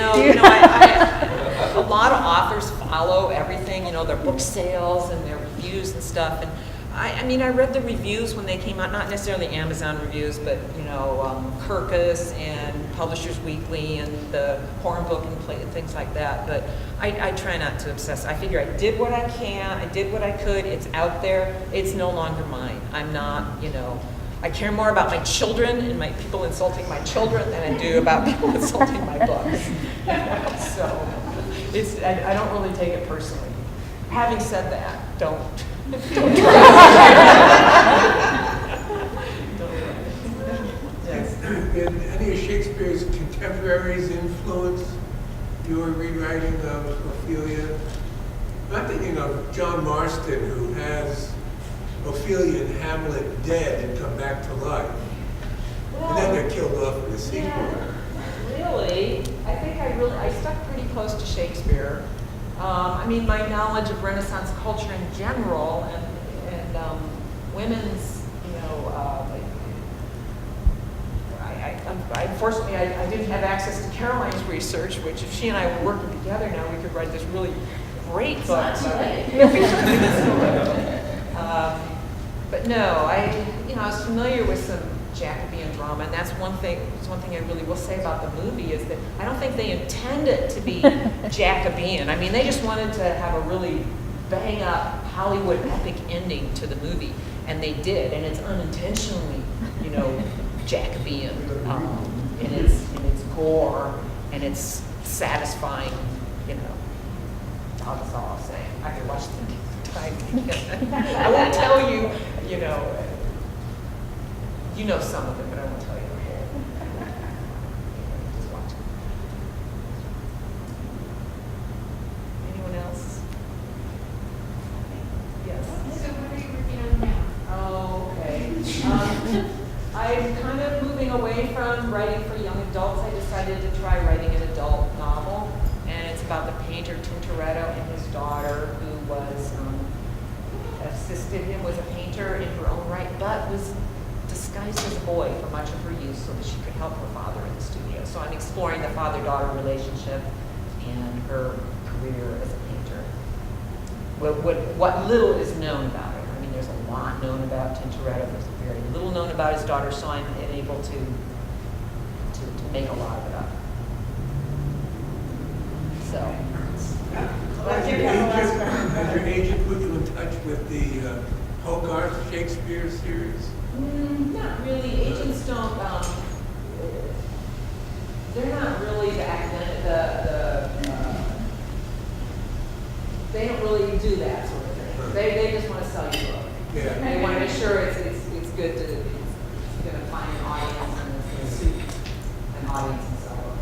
a lot of authors follow everything, you know, their book sales and their reviews and stuff. And I mean, I read the reviews when they came out, not necessarily Amazon reviews, but, you know, Kirkus and Publishers Weekly and the Horn Book and things like that. But I try not to obsess. I figure I did what I can, I did what I could, it's out there, it's no longer mine. I'm not, you know, I care more about my children and my people insulting my children than I do about people insulting my books. So I don't really take it personally. Having said that, don't try. Yes. Did any of Shakespeare's contemporaries influence your rewriting of Ophelia? I'm thinking of John Marston, who has Ophelia and Hamlet dead and come back to life. And then they're killed off in the sequel. Yeah, really, I think I stuck pretty close to Shakespeare. I mean, my knowledge of Renaissance culture in general and women's, you know, unfortunately, I didn't have access to Caroline's research, which if she and I were working together now, we could write this really great book. But no, I was familiar with some Jacobean drama, and that's one thing I really will say about the movie is that I don't think they intended it to be Jacobean. I mean, they just wanted to have a really bang-up Hollywood epic ending to the movie, and they did, and it's unintentionally, you know, Jacobean in its gore and its satisfying, you know. That's all I'll say. I could watch the time again. I won't tell you, you know some of it, but I won't tell you the whole. Just watch it. Anyone else? Yes. So what are you working on now? Oh, okay. I'm kind of moving away from writing for young adults. I decided to try writing an adult novel, and it's about the painter Tintoretto and his daughter, who was assisted him, was a painter in her own right, but was disguised as a boy for much of her youth so that she could help her father in the studio. So I'm exploring the father-daughter relationship and her career as a painter. What little is known about her. I mean, there's a lot known about Tintoretto. There's very little known about his daughter, so I'm able to make a lot of it up. So. Has your agent put you in touch with the Hogarth Shakespeare series? Not really. Agents don't. They're not really the academic. They don't really do that sort of thing. They just want to sell you a book. Yeah. They want to make sure it's good to it's going to find an audience and it's going to suit an audience and so on.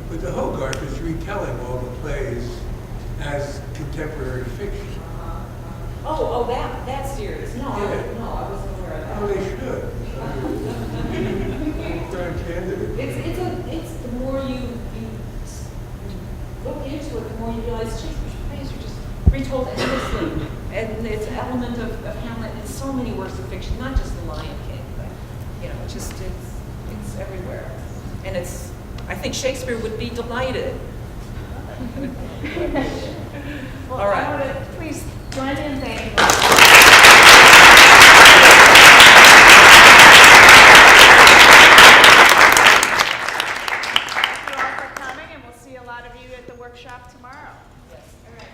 But the Hogarth is retelling all the plays as contemporary fiction. That series. No, Yeah. no, I wasn't aware of that. Oh, they should. Prime candidate. It's the more you look into it, the more you realize Shakespeare's plays are just retold endlessly, and it's an element of Hamlet in so many works of fiction, not just The Lion King, but it's everywhere, and I think Shakespeare would be delighted. Well, All right. I want to please join in thanking you. Thank you all for coming, and we'll see a lot of you at the workshop tomorrow. Yes. All right.